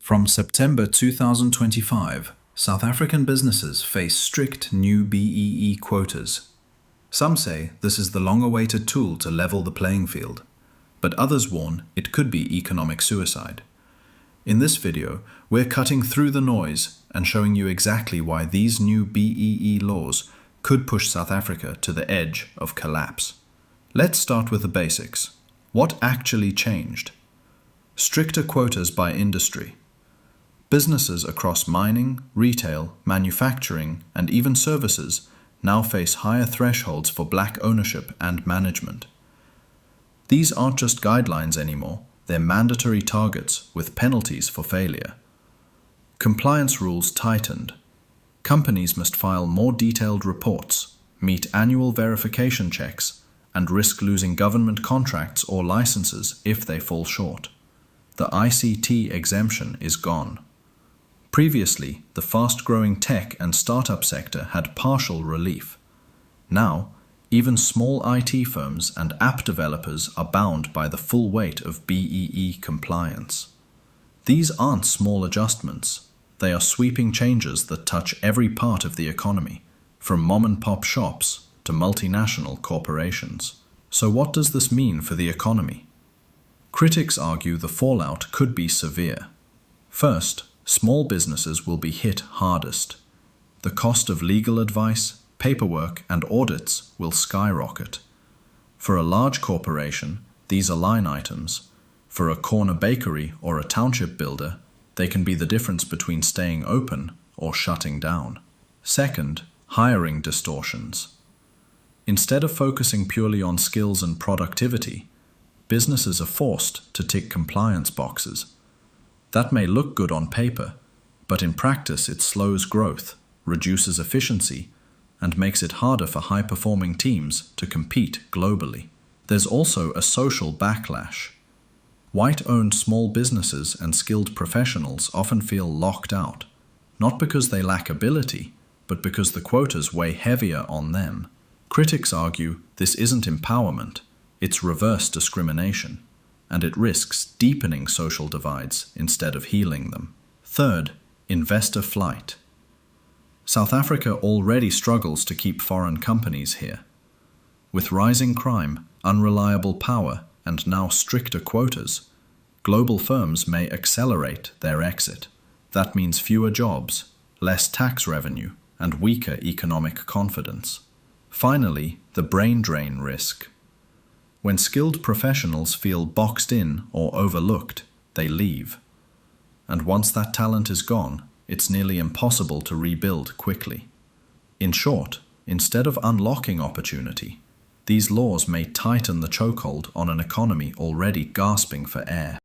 From September 2025, South African businesses face strict new BEE quotas. Some say this is the long-awaited tool to level the playing field, but others warn it could be economic suicide. In this video, we're cutting through the noise and showing you exactly why these new BEE laws could push South Africa to the edge of collapse. Let's start with the basics. What actually changed? Stricter quotas by industry. Businesses across mining, retail, manufacturing, and even services now face higher thresholds for black ownership and management. These aren't just guidelines anymore, they're mandatory targets with penalties for failure. Compliance rules tightened. Companies must file more detailed reports, meet annual verification checks, and risk losing government contracts or licenses if they fall short. The ICT exemption is gone. Previously, the fast-growing tech and startup sector had partial relief. Now, even small IT firms and app developers are bound by the full weight of BEE compliance. These aren't small adjustments. They are sweeping changes that touch every part of the economy, from mom-and-pop shops to multinational corporations. So what does this mean for the economy? Critics argue the fallout could be severe. First, small businesses will be hit hardest. The cost of legal advice, paperwork, and audits will skyrocket. For a large corporation, these are line items. For a corner bakery or a township builder, they can be the difference between staying open or shutting down. Second, hiring distortions. Instead of focusing purely on skills and productivity, businesses are forced to tick compliance boxes. That may look good on paper, but in practice it slows growth, reduces efficiency, and makes it harder for high-performing teams to compete globally. There's also a social backlash. White-owned small businesses and skilled professionals often feel locked out, not because they lack ability, but because the quotas weigh heavier on them. Critics argue this isn't empowerment, it's reverse discrimination, and it risks deepening social divides instead of healing them. Third, investor flight. South Africa already struggles to keep foreign companies here. With rising crime, unreliable power, and now stricter quotas, global firms may accelerate their exit. That means fewer jobs, less tax revenue, and weaker economic confidence. Finally, the brain drain risk. When skilled professionals feel boxed in or overlooked, they leave. And once that talent is gone, it's nearly impossible to rebuild quickly. In short, instead of unlocking opportunity, these laws may tighten the chokehold on an economy already gasping for air.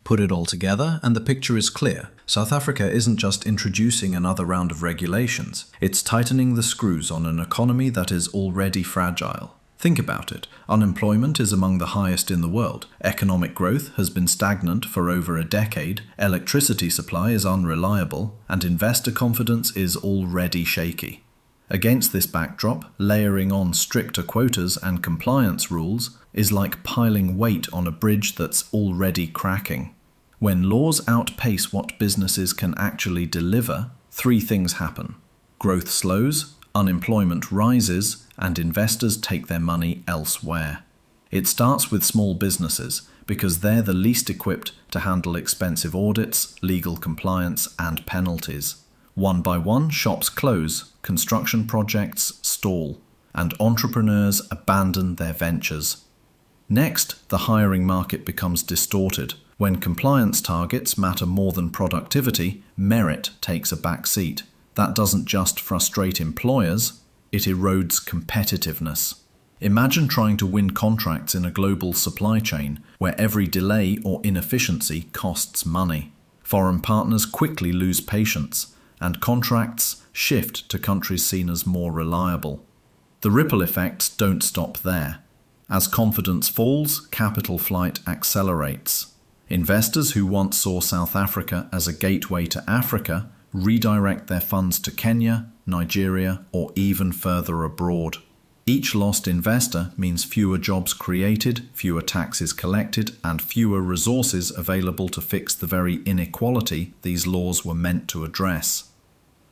Put it all together and the picture is clear. South Africa isn't just introducing another round of regulations, it's tightening the screws on an economy that is already fragile. Think about it. Unemployment is among the highest in the world. Economic growth has been stagnant for over a decade, electricity supply is unreliable, and investor confidence is already shaky. Against this backdrop, layering on stricter quotas and compliance rules is like piling weight on a bridge that's already cracking. When laws outpace what businesses can actually deliver, three things happen. Growth slows, unemployment rises, and investors take their money elsewhere. It starts with small businesses because they're the least equipped to handle expensive audits, legal compliance, and penalties. One by one, shops close, construction projects stall, and entrepreneurs abandon their ventures. Next, the hiring market becomes distorted. When compliance targets matter more than productivity, merit takes a back seat. That doesn't just frustrate employers, it erodes competitiveness. Imagine trying to win contracts in a global supply chain where every delay or inefficiency costs money. Foreign partners quickly lose patience, and contracts shift to countries seen as more reliable. The ripple effects don't stop there. As confidence falls, capital flight accelerates. Investors who once saw South Africa as a gateway to Africa redirect their funds to Kenya, Nigeria, or even further abroad. Each lost investor means fewer jobs created, fewer taxes collected, and fewer resources available to fix the very inequality these laws were meant to address.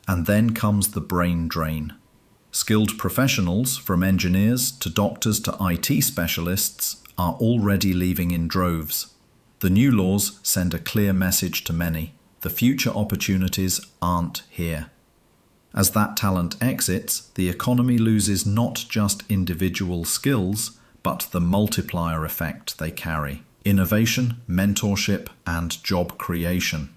And then comes the brain drain. Skilled professionals, from engineers to doctors to IT specialists, are already leaving in droves. The new laws send a clear message to many. The future opportunities aren't here. As that talent exits, the economy loses not just individual skills, but the multiplier effect they carry: innovation, mentorship, and job creation.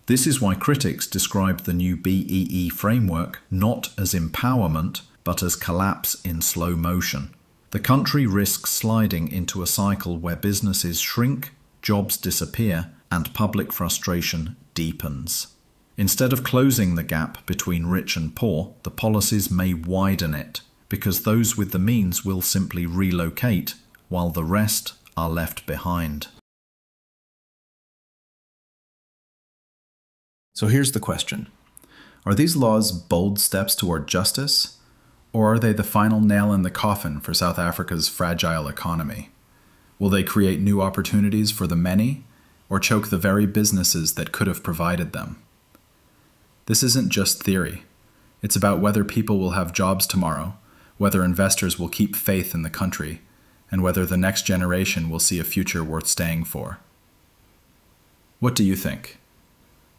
This is why critics describe the new BEE framework not as empowerment, but as collapse in slow motion. The country risks sliding into a cycle where businesses shrink, jobs disappear, and public frustration deepens. Instead of closing the gap between rich and poor, the policies may widen it, because those with the means will simply relocate, while the rest are left behind. So here's the question. Are these laws bold steps toward justice, or are they the final nail in the coffin for South Africa's fragile economy? Will they create new opportunities for the many, or choke the very businesses that could have provided them? This isn't just theory. It's about whether people will have jobs tomorrow, whether investors will keep faith in the country, and whether the next generation will see a future worth staying for. What do you think?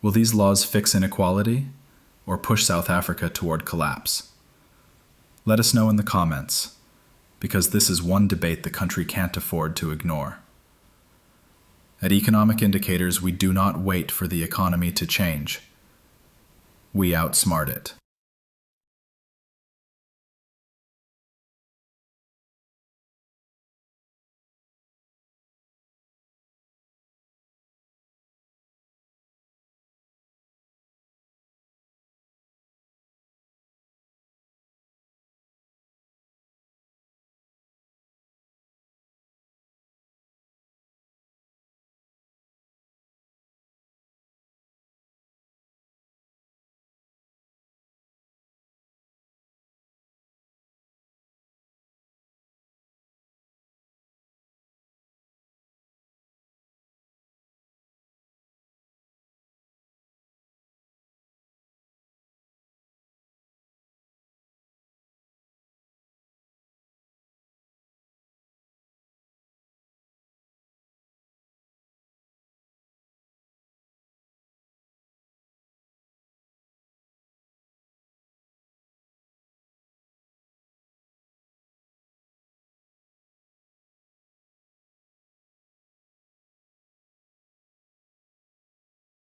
Will these laws fix inequality, or push South Africa toward collapse? Let us know in the comments, because this is one debate the country can't afford to ignore. At Economic Indicators, we do not wait for the economy to change. We outsmart it.